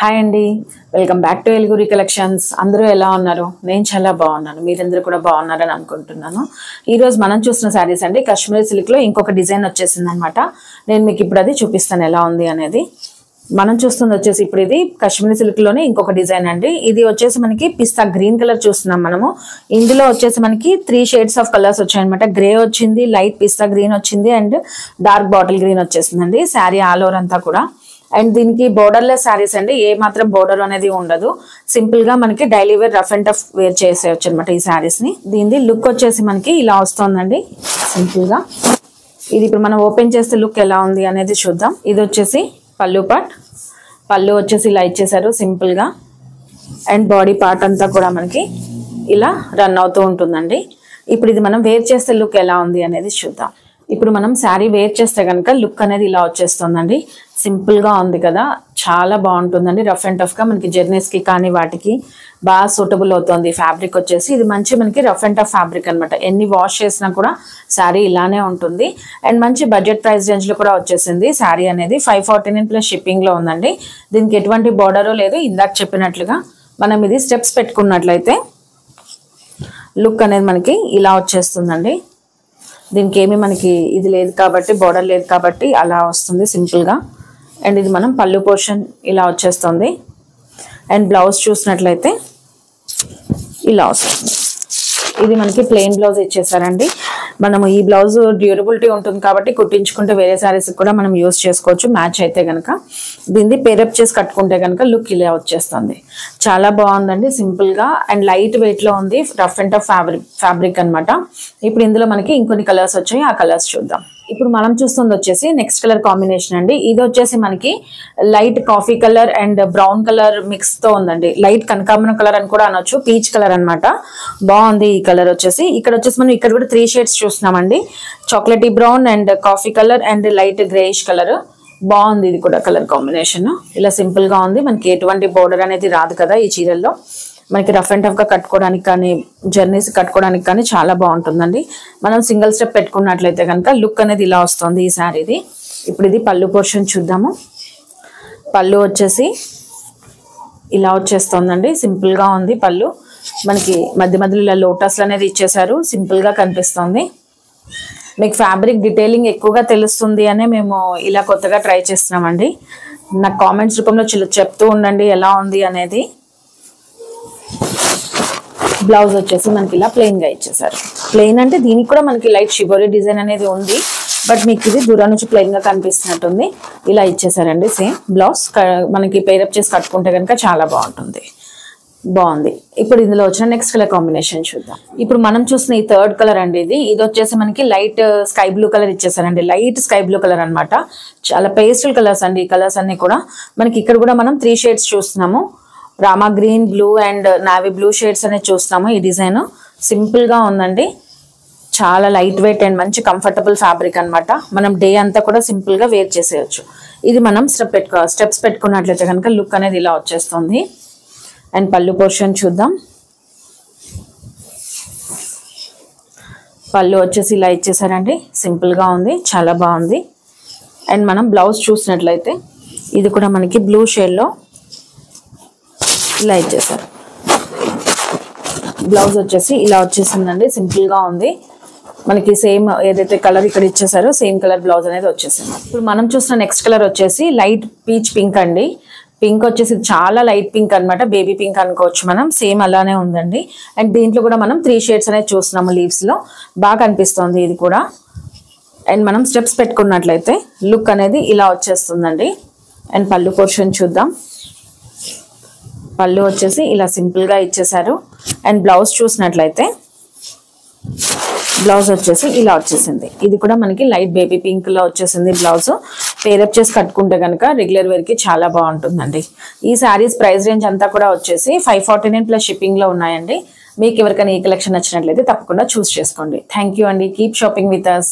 Hi అండి, welcome back to Eluguri collections. అందరూ ఎలా ఉన్నారు? నేను చాలా బాగున్నాను, మీరందరూ కూడా బాగున్నారని అనుకుంటున్నాను. ఈరోజు మనం చూసిన శారీస్ అండి కాశ్మీరీ సిల్క్లో ఇంకొక డిజైన్ వచ్చేసింది అనమాట. నేను మీకు ఇప్పుడు అది చూపిస్తాను ఎలా ఉంది అనేది. మనం చూస్తుంది వచ్చేసి ఇప్పుడు ఇది కాశ్మీరీ సిల్క్లోనే ఇంకొక డిజైన్ అండి. ఇది వచ్చేసి మనకి పిస్తా గ్రీన్ కలర్ చూస్తున్నాం మనము. ఇందులో వచ్చేసి మనకి 3 షేడ్స్ ఆఫ్ కలర్స్ వచ్చాయన్నమాట. గ్రే వచ్చింది, లైట్ పిస్తా గ్రీన్ వచ్చింది అండ్ డార్క్ బాటిల్ గ్రీన్ వచ్చేసిందండి. శారీ ఆల్ ఓవర్ అంతా కూడా. అండ్ దీనికి బోర్డర్లెస్ శారీస్ అండి, ఏ మాత్రం బోర్డర్ అనేది ఉండదు. సింపుల్ గా మనకి daily wear rough and tough wear చేసేయచ్చు అనమాట ఈ శారీస్ ని. దీని లుక్ వచ్చేసి మనకి ఇలా వస్తుందండి సింపుల్ గా. ఇది ఇప్పుడు మనం ఓపెన్ చేస్తే లుక్ ఎలా ఉంది అనేది చూద్దాం. ఇది వచ్చేసి పళ్ళు పార్ట్. పళ్ళు వచ్చేసి ఇలా ఇచ్చేసారు సింపుల్ గా. అండ్ బాడీ పార్ట్ అంతా కూడా మనకి ఇలా రన్ అవుతూ ఉంటుందండి. ఇప్పుడు ఇది మనం వేర్ చేస్తే లుక్ ఎలా ఉంది అనేది చూద్దాం. ఇప్పుడు మనం శారీ వేర్ చేస్తే కనుక లుక్ అనేది ఇలా వచ్చేస్తుందండి. సింపుల్ గా ఉంది కదా, చాలా బాగుంటుందండి. రఫ్ అండ్ టఫ్ గా మనకి జర్నీస్ కి కానీ వాటికి బాగా సూటబుల్ అవుతుంది. ఫ్యాబ్రిక్ వచ్చేసి ఇది మంచి మనకి రఫ్ అండ్ టఫ్ ఫ్యాబ్రిక్ అనమాట. ఎన్ని వాష్ చేసినా కూడా శారీ ఇలానే ఉంటుంది. అండ్ మంచి బడ్జెట్ ప్రైస్ రేంజ్ లో కూడా వచ్చేసింది శారీ అనేది. 549 ప్లస్ షిప్పింగ్ లో ఉందండి. దీనికి ఎటువంటి బోర్డర్ లేదు. ఇందాక చెప్పినట్లుగా మనం ఇది స్టెప్స్ పెట్టుకున్నట్లయితే లుక్ అనేది మనకి ఇలా వచ్చేస్తుందండి. దీనికి ఏమి మనకి ఇది లేదు కాబట్టి, బోర్డర్ లేదు కాబట్టి అలా వస్తుంది సింపుల్ గా. అండ్ ఇది మనం పళ్ళు పోర్షన్ ఇలా వచ్చేస్తుంది. అండ్ బ్లౌజ్ చూసినట్లయితే ఇలా వస్తుంది. ఇది మనకి ప్లెయిన్ బ్లౌజ్ ఇచ్చేసారండి. మనము ఈ బ్లౌజ్ డ్యూరబిలిటీ ఉంటుంది కాబట్టి కుట్టించుకుంటే వేరే శారీస్ కూడా మనం యూస్ చేసుకోవచ్చు మ్యాచ్ అయితే కనుక. దీన్ని పేరప్ చేసి కట్టుకుంటే కనుక లుక్ ఇలా వచ్చేస్తుంది. చాలా బాగుందండి సింపుల్ గా. అండ్ లైట్ వెయిట్ లో ఉంది, రఫ్ అండ్ టఫ్ ఫ్యాబ్రిక్ అనమాట. ఇప్పుడు ఇందులో మనకి ఇంకొన్ని కలర్స్ వచ్చాయి, ఆ కలర్స్ చూద్దాం. ఇప్పుడు మనం చూస్తుంది వచ్చేసి నెక్స్ట్ కలర్ కాంబినేషన్ అండి. ఇది వచ్చేసి మనకి light coffee colour and brown colour mix తో ఉందండి. లైట్ కనకాంబరం కలర్ అని కూడా అనొచ్చు, పీచ్ కలర్ అనమాట. బాగుంది ఈ కలర్ వచ్చేసి. ఇక్కడ వచ్చేసి మనం ఇక్కడ కూడా 3 షేడ్స్ చూస్తున్నామండి. Chocolatey brown and coffee colour and light greyish colour. బాగుంది ఇది కూడా కలర్ కాంబినేషన్. ఇలా సింపుల్ గా ఉంది. మనకి ఎటువంటి బోర్డర్ అనేది రాదు కదా ఈ చీరల్లో. మనకి రఫ్ అండ్ టఫ్ గా కట్టుకోవడానికి కానీ జర్నీస్ కట్టుకోవడానికి కానీ చాలా బాగుంటుందండి. మనం సింగిల్ స్టెప్ పెట్టుకున్నట్లయితే కనుక లుక్ అనేది ఇలా వస్తుంది ఈ శారీది. ఇప్పుడు ఇది పళ్ళు పోర్షన్ చూద్దాము. పళ్ళు వచ్చేసి ఇలా వచ్చేస్తుందండి. సింపుల్ గా ఉంది పళ్ళు. మనకి మధ్య మధ్యలో ఇలా లోటస్ అనేది ఇచ్చేసారు, సింపుల్ గా కనిపిస్తుంది. మీకు ఫ్యాబ్రిక్ డీటెయిలింగ్ ఎక్కువగా తెలుస్తుంది అనే మేము ఇలా కొత్తగా ట్రై చేస్తున్నామండి. నాకు కామెంట్స్ రూపంలో చెప్తూ ఉండండి ఎలా ఉంది అనేది. బ్లౌజ్ వచ్చేసి మనకి ఇలా ప్లెయిన్ గా ఇచ్చేసారు. ప్లెయిన్ అంటే దీనికి కూడా మనకి లైట్ షిబోరీ డిజైన్ అనేది ఉంది, బట్ మీకు ఇది దూరం నుంచి ప్లెయిన్ గా కనిపిస్తున్నట్టుంది. ఇలా ఇచ్చేసారండి సేమ్ బ్లౌజ్. మనకి పేరప్ చేసి కట్టుకుంటే కనుక చాలా బాగుంటుంది. బాగుంది. ఇప్పుడు ఇందులో వచ్చిన నెక్స్ట్ కలర్ కాంబినేషన్ చూద్దాం. ఇప్పుడు మనం చూసిన ఈ థర్డ్ కలర్ అండి. ఇది వచ్చేసి మనకి లైట్ స్కై బ్లూ కలర్ ఇచ్చేసారండి. లైట్ స్కై బ్లూ కలర్ అనమాట. చాలా పేస్టల్ కలర్స్ అండి ఈ కలర్స్ అన్ని కూడా. మనకి ఇక్కడ కూడా మనం 3 షేడ్స్ చూస్తున్నాము. Rama green, blue and navy blue shades అనేది చూస్తున్నాము. ఈ డిజైన్ సింపుల్ గా ఉందండి. చాలా లైట్ వెయిట్ అండ్ మంచి కంఫర్టబుల్ ఫ్యాబ్రిక్ అనమాట. మనం డే అంతా కూడా సింపుల్ గా వేర్ చేసేయచ్చు. ఇది మనం స్టెప్స్ పెట్టుకున్నట్లయితే కనుక లుక్ అనేది ఇలా వచ్చేస్తుంది. అండ్ పళ్ళు పోర్షన్ చూద్దాం. పళ్ళు వచ్చేసి ఇలా ఇచ్చేసారండి. సింపుల్ గా ఉంది, చాలా బాగుంది. అండ్ మనం బ్లౌజ్ చూసినట్లయితే ఇది కూడా మనకి బ్లూ షేడ్ లో ఇలా ఇచ్చేసారు. బ్లౌజ్ వచ్చేసి ఇలా వచ్చేసిందండి. సింపుల్ గా ఉంది. మనకి సేమ్ ఏదైతే కలర్ ఇక్కడ ఇచ్చేసారో సేమ్ కలర్ బ్లౌజ్ అనేది వచ్చేసింది. ఇప్పుడు మనం చూసిన నెక్స్ట్ కలర్ వచ్చేసి లైట్ పీచ్ పింక్ అండి. పింక్ వచ్చేసి చాలా లైట్ పింక్ అనమాట, బేబీ పింక్ అనుకోవచ్చు మనం. సేమ్ అలానే ఉందండి. అండ్ దీంట్లో కూడా మనం 3 షేడ్స్ అనేది చూస్తున్నాము లీవ్స్ లో. బాగా కనిపిస్తుంది ఇది కూడా. అండ్ మనం స్టెప్స్ పెట్టుకున్నట్లయితే లుక్ అనేది ఇలా వచ్చేస్తుందండి. అండ్ పళ్ళు పోర్షన్ చూద్దాం. పళ్ళు వచ్చేసి ఇలా సింపుల్ గా ఇచ్చేసారు. అండ్ బ్లౌజ్ చూసినట్లయితే బ్లౌజ్ వచ్చేసి ఇలా వచ్చేసింది. ఇది కూడా మనకి లైట్ బేబీ పింక్ లో వచ్చేసింది బ్లౌజ్. పేరప్ చేసి కట్టుకుంటే కనుక రెగ్యులర్ వేర్ కి చాలా బాగుంటుందండి. ఈ శారీస్ ప్రైస్ రేంజ్ అంతా కూడా వచ్చేసి 549 ప్లస్ షిప్పింగ్ లో ఉన్నాయండి. మీకు ఎవరికైనా ఈ కలెక్షన్ నచ్చినట్లయితే తప్పకుండా చూస్ చేసుకోండి. థ్యాంక్ యూ అండి. Keep shopping with us.